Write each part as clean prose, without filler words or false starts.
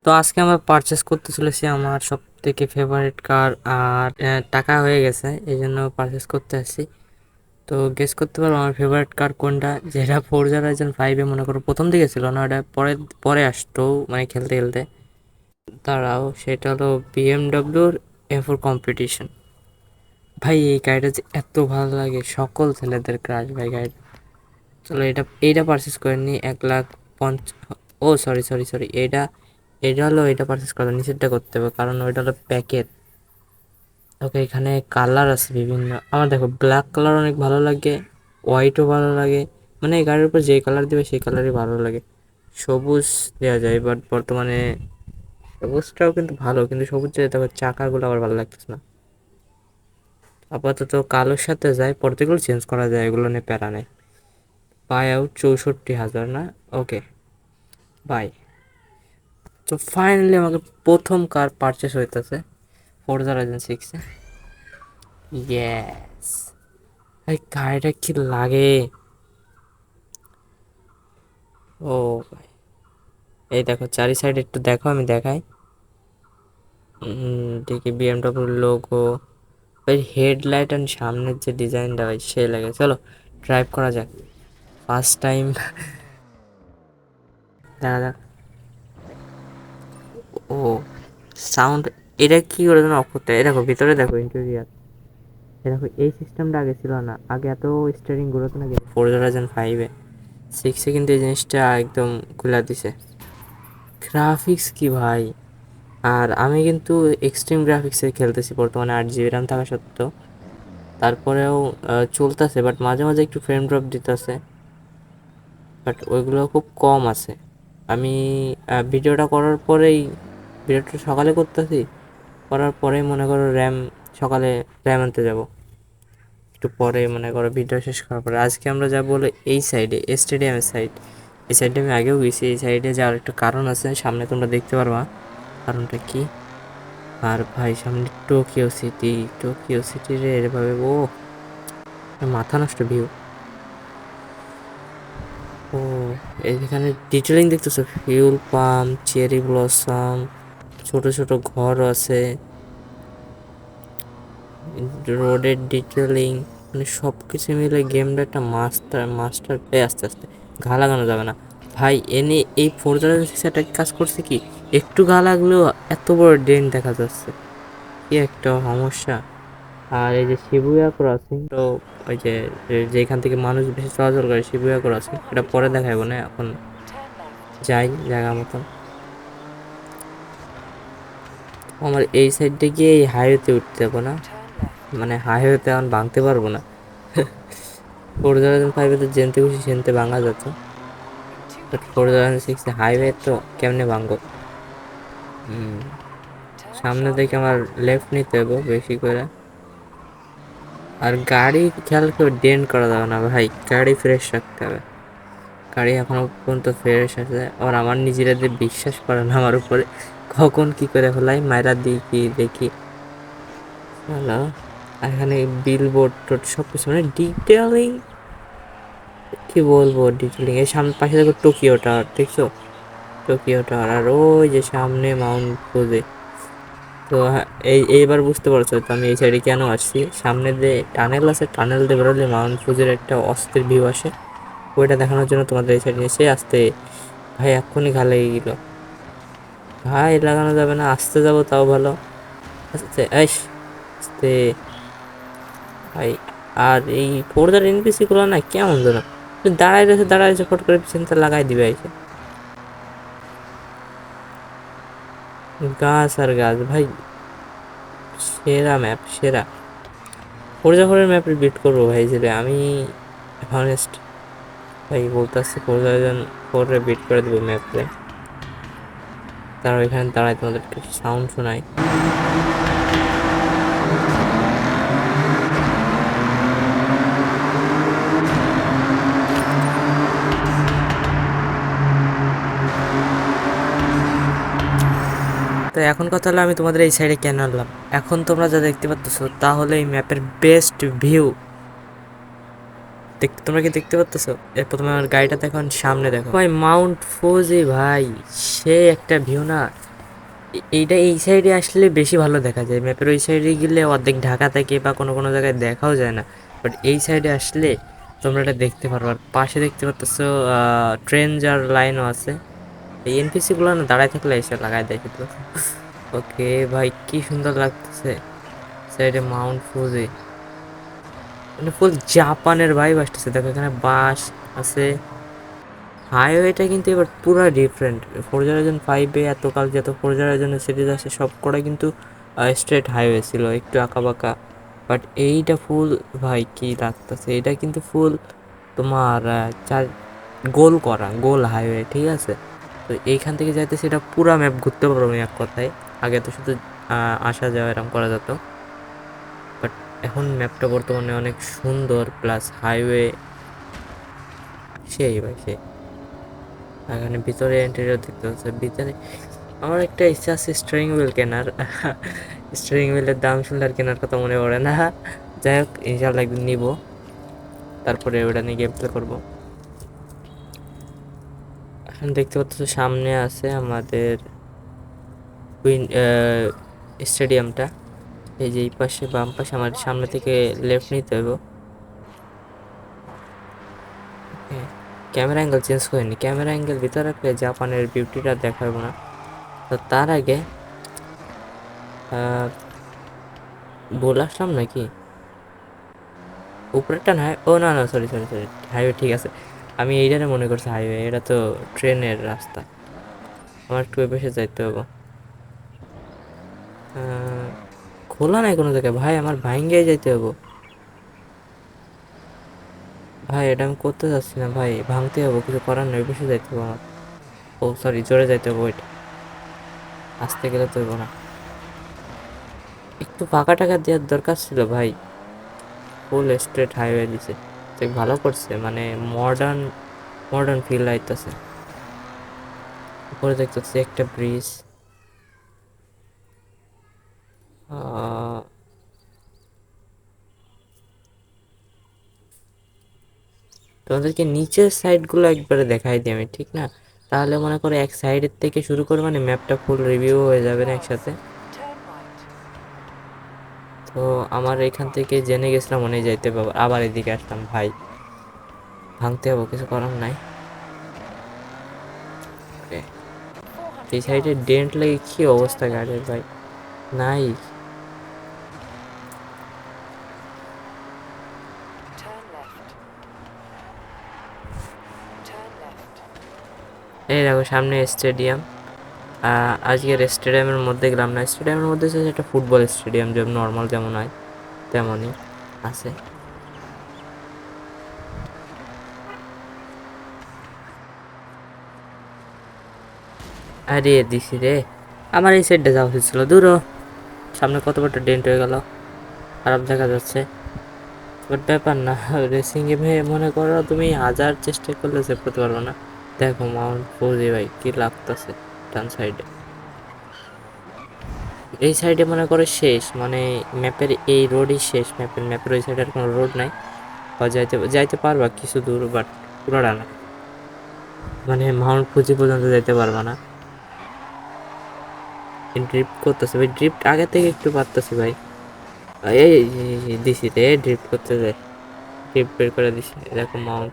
তো আজকে আমরা পারচেস করতে চলেছি আমার সব থেকে ফেভারিট কার। আর টাকা হয়ে গেছে, এই জন্য পারচেস করতে আসছি। তো গেস করতে পারবো আমার ফেভারিট কার কোনটা, যেটা ফোরজা রাইজেন 5-এ মনে করো প্রথম দিকে ছিল না, ওটা পরে পরে আসতো, মানে খেলতে খেলতে। তারাও সেটা হলো বিএমডব্লিউর এফোর কম্পিটিশন। ভাই এই গাড়িটা যে এত ভালো লাগে, সকল ছেলেদের ক্রাশ ভাই গাড়িটা। চলো এইটা পারচেস করে নি 1,50,000। ও সরি সরি সরি, এটা এটা হলো, এটা পারচেস করা নিষেধটা করতে হবে, কারণ ওইটা হলো প্যাকেট। ওকে, এখানে কালার আছে বিভিন্ন। আমার দেখো ব্ল্যাক কালার অনেক ভালো লাগে, হোয়াইটও ভালো লাগে। মানে এই গাড়ির উপর যে কালার দিবে সেই কালারই ভালো লাগে। সবুজ দেওয়া যায়, বাট বর্তমানে সবুজটাও কিন্তু ভালো, কিন্তু সবুজ যে দেখো চাকাগুলো আবার ভালো লাগতেছে না। আপাতত কালোর সাথে যায়, পরতেগুলো চেঞ্জ করা যায়, এগুলো নিয়ে প্যারা নেই। বাই আউট 64,000 না? ওকে, বাই। তো ফাইনালি আমাকে প্রথম কার পারচেস হইতেছে ফোরজা রাইজেন 6-এ। ইয়েস, এই গাড়িটা কি লাগে! ও ভাই, এই দেখো চারি সাইড একটু দেখো, আমি দেখাই। দেখি বিএমডব্লিউর লোগো, ভাই হেডলাইট আর সামনের যে ডিজাইনটা ভাই সে লাগে। চলো ড্রাইভ করা যাক, ফার্স্ট টাইম। দেখা যাক। ও সাউন্ড, এটা কি করে যেন অফ করতে হয়। এই দেখো ভিতরে দেখো ইন্টেরিয়ার, এই দেখো এই সিস্টেমটা আগে ছিল না, আগে এত স্টিয়ারিং ঘুরতো না কিন্তু ফোরজা রাইজেন 5-এ। 6-এ কিন্তু এই জিনিসটা একদম খুলে দিছে। গ্রাফিক্স কি ভাই! আর আমি কিন্তু এক্সট্রিম গ্রাফিক্সে খেলতেছি বর্তমানে, 8 জিবি র্যাম থাকা সত্ত্বেও। তারপরেও চলতেছে, বাট মাঝে মাঝে একটু ফ্রেম ড্রপ দিতেছে, বাট ওইগুলো খুব কম আছে। আমি ভিডিওটা করার পরেই, ভিডিওটা সকালে করতেছি, করার পরেই মনে করো সকালে র্যাম আনতে যাব। একটু পরে মনে করো ভিডিও শেষ করার পরে আজকে আমরা যাবো বলে এই সাইডে, স্টেডিয়ামের সাইড। এই সাইডে আমি আগেও গেছি, এই সাইডে যাওয়ার একটা কারণ আছে, সামনে তোমরা দেখতে পারবা কারণটা কি। আর ভাই সামনে টোকিও সিটি, টোকিও সিটি রে এভাবে ও মাথা নষ্ট ভিউ। ও এখানে ডিটেলিং দেখতেছো, ফিউল পাম্প, চেরি ব্লসম, ছোট ছোট ঘর আছে, রোডের ডিটেলিং, মানে সব কিছু মিলে গেমটা একটা মাস্টার মাস্টার প্লে। আস্তে আস্তে ঘা লাগানো যাবে না ভাই, এনে এই ফোরজা একটা কাজ করছে কি, একটু ঘা লাগলেও এত বড় ডেন্ট দেখা যাচ্ছে, কি একটা সমস্যা। আর এই যে শিবুয়া ক্রসিং, তো ওই যে যেখান থেকে মানুষ বেশি চলাচল করে, শিবুয়া ক্রসিং, এটা পরে দেখাবো না, এখন যাই জায়গা মতন। আমার এই সাইডে গিয়ে এই হাইওয়েতে উঠতে যাবো না, মানে হাইওয়েতে এখন ভাঙতে পারবো না। ফোর 5-এ তো জেনতে খুশি সেনতে ভাঙা যেত, বাট 4,6-এ হাইওয়ে তো কেমনে ভাঙবো। সামনে থেকে আমার লেফট নিতে হবে বেশি করে। আর গাড়ি খেয়াল করে ডেন্ট করা যাবে না ভাই, গাড়ি ফ্রেশ রাখতে হবে। গাড়ি এখনো পর্যন্ত ফ্রেশ আছে, আর আমার নিজেরা যে বিশ্বাস করে না আমার উপরে, কখন কি করে ফেলাই মায়েরা দিই কি দেখি। হ্যালো, এখানে বিল বোর্ড টোট সব কিছু মানে ডিটেলিং, কি বলবো ডিটেলিং। এর সামনে পাশে দেখো টোকিও টাওয়ার, দেখছো টোকিও টাওয়ার, আর ওই যে সামনে মাউন্ট ফুজি। তো এইবার বুঝতে পারছো তো আমি এই সাইডে কেন আসছি। সামনে যে টানেল আছে, টানেল দিয়ে বেরোলে মাউন্ট ফুজির একটা অস্থির ভিউ আসে, ওইটা দেখানোর জন্য তোমাদের এই সাইডে এসে আসতে। ভাই এক্ষুনি ঘা লেগে গেল ভাই, লাগানো যাবে না, আসতে যাবো তাও ভালো, আস্তে আস্তে ভাই। আর এই পর্দার এনপিসি গুলো না কেমন যেন দাঁড়ায় রয়েছে ফট করে পিছনটা লাগাই দিবে এসে, গাছ আর গাছ ভাই। সেরা ম্যাপ, সেরা ফোরজা ফোরের ম্যাপে বিট করবো ভাই, যে আমি হনেস্ট ভাই বলতেছি, ফোরজা 4-এ বিট করে দেবো ম্যাপে। তারা ওইখানে দাঁড়ায়, তোমাদের কিছু সাউন্ড শোনায়। তো এখন কথা হলো আমি তোমাদের এই সাইডে কেন আনলাম। এখন তোমরা যা দেখতে পাচ্ছ তাহলে এই ম্যাপের বেস্ট ভিউ দেখতে, তোমরা কি দেখতে পাচ্ছ? এর প্রথমে আমার গাড়িটা দেখো, সামনে দেখো ভাই মাউন্ট ফুজি ভাই, সে একটা ভিউ না। এইটা এই সাইডে আসলে বেশি ভালো দেখা যায়, ম্যাপের ওই সাইডে গেলে অর্ধেক ঢাকা থাকে বা কোনো কোনো জায়গায় দেখাও যায় না। বাট এই সাইডে আসলে তোমরা এটা দেখতে পারো। আর পাশে দেখতে পাচ্ছ ট্রেন যার লাইনও আছে। এই এনপিসি গুলো না দাঁড়ায় থাকলে এসে লাগাই দেয় শুধু। ওকে ভাই, কি সুন্দর লাগতেছে। সাইডে মাউন্ট ফুজি, মানে ফুল জাপানের ভাইব আসতেছে। দেখো এখানে বাস আছে। হাইওয়েটা কিন্তু এবার পুরো ডিফারেন্ট। ফোরজা হোরাইজন 5-এ এতকাল যত ফোরজা হোরাইজনের সিরিজ আছে সব কটা কিন্তু স্ট্রেট হাইওয়ে ছিল, একটু আঁকাবাঁকা। বাট এইটা ফুল, ভাই কি লাগতেছে, এটা কিন্তু ফুল তোমার চার গোল করা, গোল হাইওয়ে, ঠিক আছে। তো এইখান থেকে যাইতেছে, এটা পুরা ম্যাপ ঘুরতে পারবো আমি এক কথায়। আগে তো শুধু আসা যাওয়া এরকম করা যেত, বাট এখন ম্যাপটা বর্তমানে অনেক সুন্দর, প্লাস হাইওয়ে সেই ভাই সেই। এখানে ভিতরে ইন্টেরিয়র দেখতে পাচ্ছে ভিতরে। আমার একটা ইচ্ছা আছে স্টিয়ারিং হুইল কেনার। স্টিয়ারিং হুইলের দাম শুনলে আর কেনার কথা মনে পড়ে না। যাই হোক, ইনশাল্লাহ একদিন নিব, তারপরে ওটা নিয়ে গেম প্লে করবো। এখন দেখতে পাচ্ছ সামনে আছে আমাদের স্টেডিয়ামটা। এই যে এই পাশে বাম পাশে আমার সামনে থেকে লেফট নিতে হবে। ক্যামেরা অ্যাঙ্গেল চেঞ্জ করিনি, ক্যামেরা অ্যাঙ্গেল ভিতরে রাখলে জাপানের বিউটিটা দেখাবো না। তো তার আগে বলে আসলাম নাকি উপরেরটা না? ও না না, সরি সরি সরি, হাইওয়ে ঠিক আছে। আমি এইটারে মনে করছি হাইওয়ে, এটা তো ট্রেনের রাস্তা। আমার একটু ওই পাশে যাইতে হবে। খোলা নাই কোনো জায়গায় ভাই, আমার ভাঙ্গে যাইতে হবে। ভাই এটা আমি করতে যাচ্ছি না ভাই, ভাঙতে হবো, কিছু করার নেই, ওই পাশে যাইতে হবে আমার। ও সরি, জোরে যাইতে হবে, ওইটা আসতে গেলে তো হইব না। একটু ফাঁকা টাকা দেওয়ার দরকার ছিল ভাই। ফুল স্ট্রেট হাইওয়ে দিছে, দেখ ভালো করছে, মানে মডার্ন মডার্ন ফিল আইতেছে। উপরে দেখতেছি একটা ব্রিজ। তোমাদেরকে নিচের সাইডগুলো একবারে দেখাই দিই আমি, ঠিক না? তাহলে মনে করো এক সাইডের থেকে শুরু করে মানে ম্যাপটা ফুল রিভিউ হয়ে যাবে না একসাথে। তো আমার এখান থেকে জেনে গেছিলাম মনে যাইতে পারবো, আবার এদিকে আসলাম ভাই, ভাঙতে হবো, কিছু করার নাই। এই সাইডে ডেন্ট লাগে, কি অবস্থা গাড়ির ভাই, নাই। এই দেখো সামনে স্টেডিয়াম। আজকের স্টেডিয়ামের মধ্যে গেলাম না, স্টেডিয়ামের মধ্যে হচ্ছে একটা ফুটবল স্টেডিয়াম, যেমন নর্মাল যেমন হয় তেমনই আছে। আরে দিছি রে, আমার এই সাইডটা যাওয়া উচিত ছিল, দূর হ। সামনে কত বড় ডেন্ট হয়ে গেল, খারাপ দেখা যাচ্ছে। বাট ব্যাপার না, রেসিং গেমে মনে করো তুমি হাজার চেষ্টা করলে সেভ করতে পারবো না। দেখো মাউন্ট ফুজি ভাই কি লাগতেছে ডান সাইডে। এই সাইডে মনে করো শেষ, মানে ম্যাপের এই রোডই শেষ, ম্যাপের ওই সাইডে আর কোনো রোড নাই। বা যাইতে যাইতে পারবা কিছু দূর, বাট পুরোটা না, মানে মাউন্ট ফুজি পর্যন্ত যাইতে পারবা না। ড্রিফট করতেছে ভাই, ড্রিফট আগে থেকে একটু পারতেছি ভাই। এই দিছি রে, ড্রিফট করতে যায়, ড্রিফট বের করে দিছি। এরকম মাউন্ট,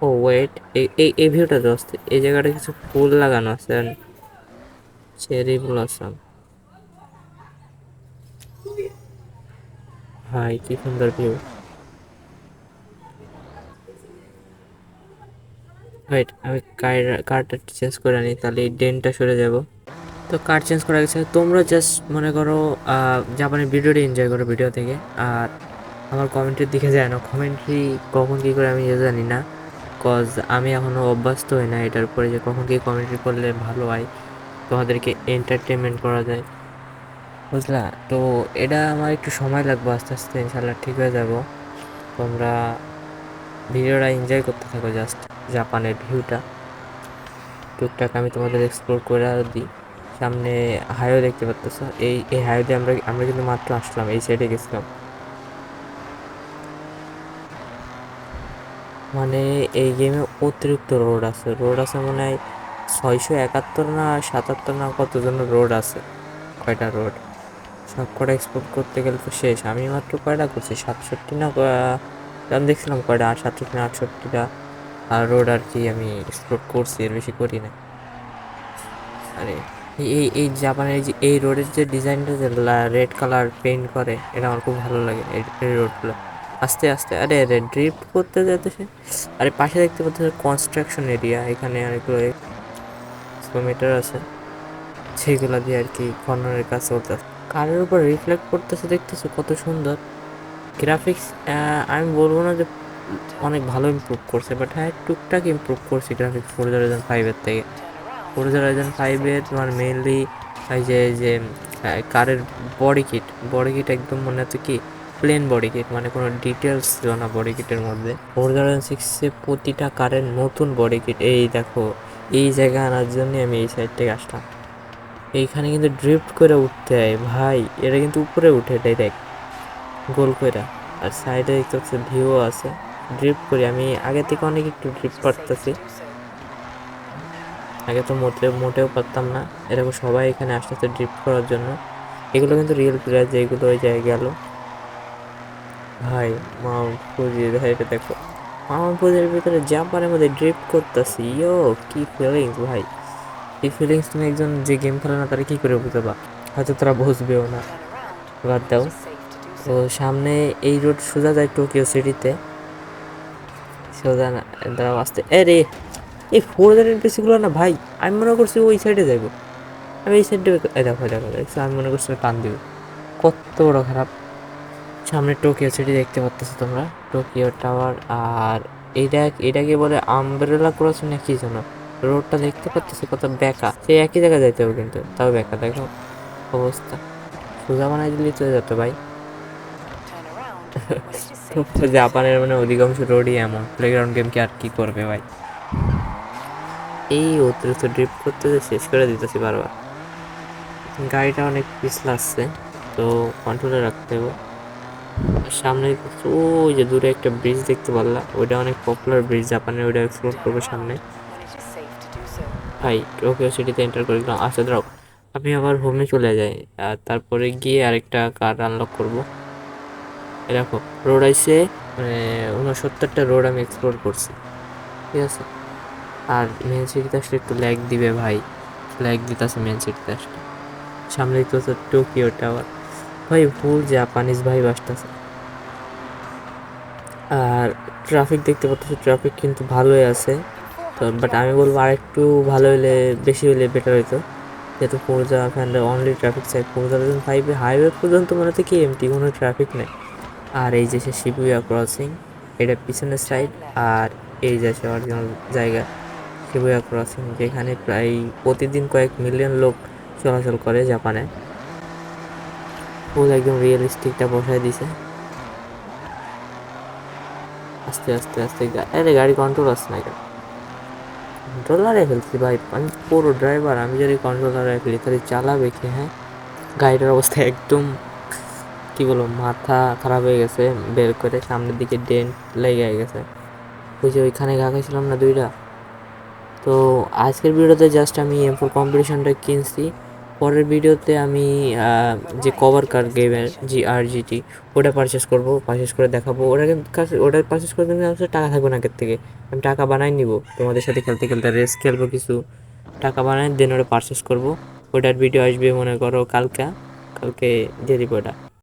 ও ওয়েট, এই এই এই ভিউটা জাস্ট, এই জায়গাটা কিছু ফুল লাগানো আছে, চেরি ব্লসম, ভাই কি সুন্দর ভিউ। ওয়েট, আমি কারটা চেঞ্জ করে নিই, তাহলে এই ডেনটা সরে যাব। তো কার চেঞ্জ করা গেছে, তোমরা জাস্ট মনে করো জাপানের ভিডিওটি এনজয় করো ভিডিও থেকে। আর আমার কমেন্টের দিকে যায় না, কমেন্ট্রি কখন কী করে আমি জানি না, কজ আমি এখনও অভ্যস্ত হই না এটার উপরে যে কখন কী কমেন্ট্রি করলে ভালো হয়, তোমাদেরকে এন্টারটেনমেন্ট করা যায়, বুঝলা? তো এটা আমার একটু সময় লাগবে, আস্তে আস্তে ইনশাল্লাহ ঠিক হয়ে যাব। তোমরা ভিডিওটা এনজয় করতে থাকো, জাস্ট জাপানের ভিউটা টুকটাক আমি তোমাদের এক্সপ্লোর করে দিই। সামনে হাইওয়ে দেখতে পাচ্ছ, এই এই হাইওয়ে আমরা আমরা কিন্তু মাত্র আসলাম, এই সাইডে গেছিলাম। মানে এই গেমে অতিরিক্ত রোড আছে, রোড আছে মনে হয় 671 না 77 না কত জন রোড আছে, কয়টা রোড সব কটা এক্সপোর্ট করতে গেলে তো শেষ। আমি মাত্র কয়টা করছি 67 না আমি দেখছিলাম কয়টা 67 না 68টা আর রোড আর কি আমি এক্সপ্লোর করছি, এর বেশি করি না। আরে এই জাপানের এই রোডের যে ডিজাইনটা যে রেড কালার পেইন্ট করে, এটা আমার খুব ভালো লাগে এই রোডগুলো। আস্তে আস্তে আরে আরে ড্রিফট করতে যেতেছে। আরে পাশে দেখতে পাচ্ছি কনস্ট্রাকশন এরিয়া, এখানে অনেকগুলো কিলোমিটার আছে, সেইগুলা দিয়ে আর কি খননের কাজ চলতেছে। কারের উপর রিফ্লেক্ট করতেছে, দেখতেছে কত সুন্দর গ্রাফিক্স। আমি বলবো না যে অনেক ভালো ইমপ্রুভ করছে, বাট হ্যাঁ টুকটাক ইমপ্রুভ করছে গ্রাফিক্স ফোরজা হোরাইজন 5-এর থেকে। ফোরজা হোরাইজন 5-এর তোমার মেইনলি এই যে কারের বডি কিট একদম মনে হচ্ছে কি প্লেন বডি কিট, মানে কোনো ডিটেলস ছিল না বডি কিটের মধ্যে। ফোরজা হোরাইজন 6-এ প্রতিটা কারের নতুন বডি কিট। এই দেখো এই জায়গা আনার জন্য আমি এই সাইড থেকে আসলাম। এইখানে কিন্তু ড্রিফট করে উঠতে হয় ভাই, এটা কিন্তু উপরে উঠে ডাইরেক্ট গোল কইরা। আর সাইডে দেখতে হচ্ছে ভিউ আছে। ড্রিফট করি আমি আগে থেকে অনেক একটু ড্রিফট পারতেছি, আগে তো মোটেও পারতাম না। এরকম সবাই এখানে আসতেছে ড্রিফট করার জন্য। এগুলো কিন্তু রিয়েল প্লেয়ার যেগুলো ওই জায়গায় গেল। ভাই মাউন্ট ফুজি এটা দেখো, মাউন্ট ফুজির ভিতরে জাম্পারের মধ্যে ড্রিফট করতেছি। ইয়ো কি ফিলিংস ভাই, এই ফিলিংস তুমি একজন যে গেম খেলে না তারা কি করে বুঝতে পার, হয়তো তারা বুঝবেও না, বাদ দাও। তো সামনে এই রোড সোজা যায় টোকিও সিটিতে, সোজা না দাঁড়াও আসতে। এ রে এই ফোরজার এনপিসিগুলো না ভাই, আমি মনে করছি ওই সাইডে যাইব, আমি এই সাইডে দেখো দেখো দেখছো, আমি মনে করছি টান দিব, কত বড় খারাপ। সামনে টোকিও সিটি দেখতে পাচ্ছ তোমরা, টোকিও টাওয়ার। আর এটাকে বলে আমব্রেলা ক্রসিং না কি যেন। রোডটা দেখতে পাচ্ছ কত বেঁকা, সেই একই জায়গায় যাইতে হবে কিন্তু তাও বেঁকা। দেখো অবস্থা, সোজা বানাই দিলেই চলে যেত ভাই। তো জাপানের মানে অধিকাংশ রোডই এমন, প্লেগ্রাউন্ড গেম কি আর কি করবে ভাই। এই অতিরিক্ত ড্রিফট করতে শেষ করে দিতেছি বারবার। গাড়িটা অনেক পিছলাচ্ছে, তো কন্ট্রোলে রাখতে হবে। সামনে ওই যে দূরে একটা ব্রিজ দেখতে পারলাম, ওইটা অনেক পপুলার ব্রিজ জাপানের, ওইটা এক্সপ্লোর করবো সামনে। ভাই টোকিও সিটিতে এন্টার করে দিলাম। আচ্ছা দাঁড়াও, আমি আবার হোমে চলে যাই, আর তারপরে গিয়ে আরেকটা কার আনলক করবো। এরকম রোড আইসে মানে 69টা রোড আমি এক্সপ্লোর করছি, ঠিক আছে। আর মেন সিটিতে আসলে একটু ল্যাগ দিবে ভাই, ল্যাগ দিতেছে মেন সিটিতে আসলে। সামনে দেখতে হচ্ছে টোকিও টাওয়ার, ভাই ফুল জাপানিজ ভাই আসতেছে। আর ট্রাফিক দেখতে পাচ্ছি, ট্রাফিক কিন্তু ভালোই আছে। তো বাট আমি বলবো আরেকটু ভালো হলে, বেশি হলে বেটার হইতো, যেহেতু ফোরজা ফ্যানরা অনলি ট্রাফিক চাই। ফোরজা 5-এ হাইওয়ে পর্যন্ত মনে হচ্ছে কি এমটি, কোনো ট্রাফিক নেই। আর এই যে সে শিবুয়া ক্রসিং, এটা পিছনের সাইড। আর এই যে সে অরিজিনাল জায়গা শিবুয়া ক্রসিং, যেখানে প্রায় প্রতিদিন কয়েক মিলিয়ন লোক চলাচল করে জাপানে। ফুল একদম রিয়েলিস্টিকটা বসায় দিছে। আস্তে আস্তে আস্তে আরে গাড়ি কন্ট্রোল আসছে না কেন, কন্ট্রোলারে ফেলছি ভাই, আমি পুরো ড্রাইভার, আমি যদি কন্ট্রোলারে ফেলি তাহলে চালাবে কি? হ্যাঁ গাড়িটার অবস্থা একদম কি বলবো, মাথা খারাপ হয়ে গেছে, বের করে সামনের দিকে ডেন্ট লেগে গেছে। ওই যে ওইখানে ঘাকাইছিলাম না দুইটা। তো আজকের ভিডিওতে জাস্ট আমি M4 কম্পিটিশনটা কিনছি, পরের ভিডিওতে আমি যে কভার কার গেমের GRGT ওটা পারচেস করে দেখাবো। ওটা পারচেস করে কিন্তু আমার টাকা থাকবে না আগের থেকে, আমি টাকা বানাই নিব, তোমাদের সাথে খেলতে খেলতে রেস খেলবো, কিছু টাকা বানাই দেন ওটা পারচেস করবো। ওটার ভিডিও আসবে মনে করো কালকে দিয়ে দিব ওটা।